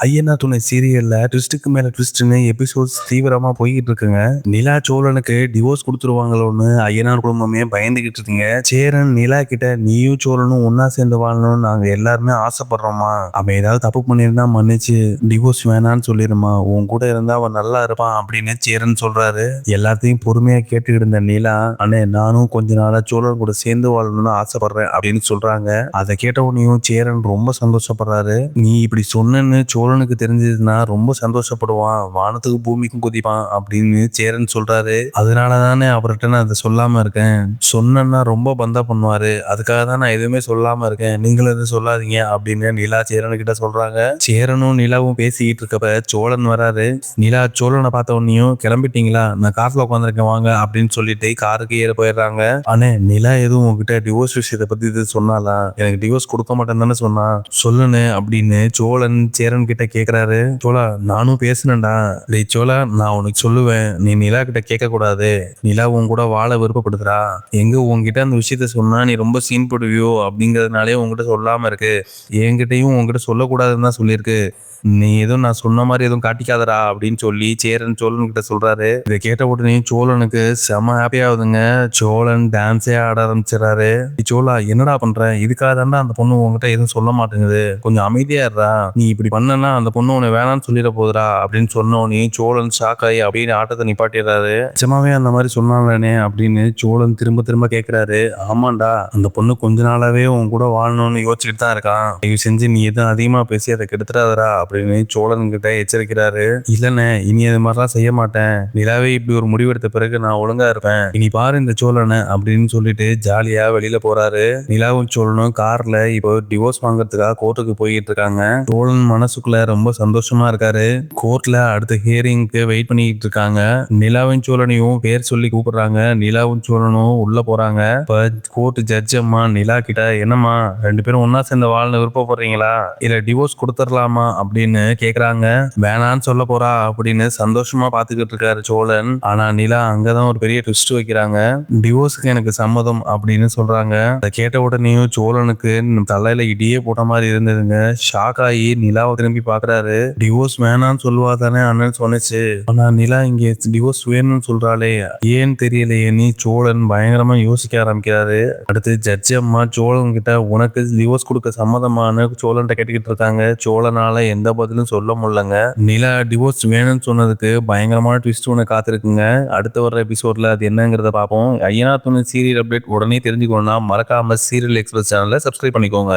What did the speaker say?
ஐயனார் துணை சீரியல்ல ட்விஸ்ட்டுக்கு மேல ட்விஸ்ட்ன்னு எபிசோட்ஸ் தீவிரமா போய்கிட்டு இருக்குங்க. நிலா சோழனுக்கு டிவோர்ஸ் குடுத்துருவாங்களோன்னு ஐயனார் குடும்பமே பயந்துகிட்டு இருக்குங்க. சேரன் நிலா கிட்ட நீயும் சோழனும் ஒன்னா சேர்ந்து வாழணும்னு நாங்க எல்லாருமே ஆசைப்படுறோமா. அவன் ஏதாவது தப்பு பண்ணியிருந்தா மன்னிச்சு டிவோர்ஸ் வேணான்னு சொல்லிருமா. உன் கூட இருந்தா அவன் நல்லா இருப்பான் அப்படின்னு சேரன் சொல்றாரு. எல்லாத்தையும் பொறுமையா கேட்டுக்கிட்டு இருந்த நிலா, அண்ணே நானும் கொஞ்ச நாளா சோழன் கூட சேர்ந்து வாழணும்னு ஆசைப்படுறேன் அப்படின்னு சொல்றாங்க. அதை கேட்ட உடனேயும் சேரன் ரொம்ப சந்தோஷப்படுறாரு. நீ இப்படி சொன்னேன்னு சோழனுக்கு தெரிஞ்சதுன்னா ரொம்ப சந்தோஷப்படுவான், வானத்துக்கு பூமிக்கும் குதிப்பான் அப்படின்னு சேரன் சொல்றாரு. அதனால தானே அவர்கிட்ட நான் அதை சொல்லாம இருக்கேன். சொன்னா ரொம்ப பந்தா பண்ணுவாரு, அதுக்காக தான் நான் எதுவுமே சொல்லாம இருக்கேன். நீங்களும் எதுவும் சொல்லாதீங்க அப்படின்னு நிலா சேரன் கிட்ட சொல்றாங்க. சேரனும் நிலாவும் பேசிக்கிட்டு இருக்கப்ப சோழன் வராரு. நிலா சோழனை பார்த்த உடனேயும் கிளம்பிட்டீங்களா, நான் கார்ல உட்காந்துருக்கேன் வாங்க அப்படின்னு சொல்லிட்டு காருக்கு ஏற போயிடுறாங்க. ஆனா நிலா எதுவும் உங்ககிட்ட டிவோர்ஸ் விஷயத்தை பத்தி இது சொன்னாலா? எனக்கு டிவோர்ஸ் கொடுக்க மாட்டேன்னு தானே சொன்னா, சொல்லுன்னு அப்படின்னு சோழன் சேரன் கிட்ட கேக்குறாரு. சோழா நானும் பேசுனேன்டா. டேய் சோழா, நான் உனக்கு சொல்லுவேன், நீ நிலா கிட்ட கேட்க கூடாது. நிலா உன் கூட வாழ விருப்பப்படுதுடா. எங்க உன்கிட்ட அந்த விஷயத்த சொன்னா நீ ரொம்ப சீன் போடுவியோ அப்படிங்கறதுனாலே உன்கிட்ட சொல்லாம இருக்கு. என்கிட்டயும் உன்கிட்ட சொல்லக்கூடாதுன்னு தான் சொல்லியிருக்கு. நீ எதுவும் நான் சொன்ன மாதிரி எதுவும் காட்டிக்காதடா அப்படின்னு சொல்லி சேரன் சோழன் கிட்ட சொல்றாரு. இதை கேட்ட உடனே சோழனுக்கு செம ஹாப்பி ஆகுதுங்க. சோழன் டான்ஸே ஆட ஆரம்பிச்சிடறாரு. சோழா என்னடா பண்ற, இதுக்காக தாண்டா அந்த பொண்ணு உங்ககிட்ட எதுவும் சொல்ல மாட்டேங்குது, கொஞ்சம் அமைதியா இருடா. நீ இப்படி பண்ணனா அந்த பொண்ணு உன்னை வேணான்னு சொல்லிட போதுடா அப்படின்னு சொன்ன உடனே சோழன் ஷாக் ஆகி அப்படின்னு ஆட்டத்தை நிப்பாட்டிடுறாரு. நிஜமாவே அந்த மாதிரி சொன்னானே அப்படின்னு சோழன் திரும்ப திரும்ப கேட்கிறாரு. ஆமாண்டா, அந்த பொண்ணு கொஞ்ச நாளாவே உன் கூட வாழணும்னு யோசிச்சுட்டு தான் இருக்கான். தயவு செஞ்சு நீ எதுவும் அதிகமா பேசி அதை கெடுத்துறாதடா அப்படின்னு சோழன் கிட்ட எச்சரிக்கிறாரு. இல்லண்ணே, இனி அது மாதிரிலாம் செய்ய மாட்டேன். நிலாவே இப்படி ஒரு முடிவெடுத்த பிறகு நான் ஒழுங்கா இருப்பேன். இனி பாரு இந்த சோழனை அப்படின்னு சொல்லிட்டு ஜாலியா வெளியில போறாரு. நிலாவும் சோழனும் கார்ல இப்போ டிவோர்ஸ் வாங்குறதுக்காக கோர்ட்டுக்கு போயிட்டு இருக்காங்க. சோழன் மனசுக்குள்ள ரொம்ப சந்தோஷமா இருக்காரு. கோர்ட்ல அடுத்த ஹியரிங்க்கு வெயிட் பண்ணிட்டு இருக்காங்க. நிலாவும் சோழனையும் பேர் சொல்லி கூப்பிடுறாங்க. நிலாவும் சோழனும் உள்ள போறாங்க. இப்ப கோர்ட் ஜட்ஜ் அம்மா நிலா கிட்ட, என்னம்மா ரெண்டு பேரும் ஒன்னா சேர்ந்து வாழ விருப்பப்படுறீங்களா, இல்ல டிவோர்ஸ் கொடுத்துடலாமா அப்படின்னு கேக்குறாங்க. வேணான்னு சொல்ல போறா அப்படின்னு சந்தோஷமா பாத்துக்கிட்டு இருக்காரு சோழன். ஆனா நிலா அங்கதான் ஒரு பெரிய ட்விஸ்ட் வைக்கிறாங்க. டிவோர்ஸ்க்கு எனக்கு சம்மதம் அப்படின்னு சொல்றாங்க. அதை கேட்ட உடனேயும் சோழனுக்கு தலையில இடியே போட்ட மாதிரி இருந்ததுங்க. ஷாக் ஆகி நிலாவை திரும்பி பாக்குறாரு. டிவோர்ஸ் வேணான்னு சொல்லுவா தானே அண்ணன் சொன்னிச்சு, ஆனா நிலா இங்க டிவோர்ஸ் வேணும்னு சொல்றாளே, ஏன்னு தெரியலையே நீ. சோழன் பயங்கரமா யோசிக்க ஆரம்பிக்கிறாரு. அடுத்து ஜட்ஜ் அம்மா சோழன் கிட்ட, உனக்கு டிவோர்ஸ் கொடுக்க சம்மதமான சோழன் கேட்டுக்கிட்டு இருக்காங்க. சோழனால எந்த பதிலும் சொல்ல முடியலங்க. நிலா டிவோர்ஸ் வேணும்னு சொன்னதுக்கு பயங்கரமான ட்விஸ்ட் ஒன்று காத்திருக்குங்க. அடுத்த வர எபிசோட்ல அது என்னங்கிறத பார்ப்போம். ஐயனார் துணை சீரியல் அப்டேட் உடனே தெரிஞ்சுக்கணும்னா மறக்காம சீரியல் எக்ஸ்பிரஸ் சேனலை சப்ஸ்கிரைப் பண்ணிக்கோங்க.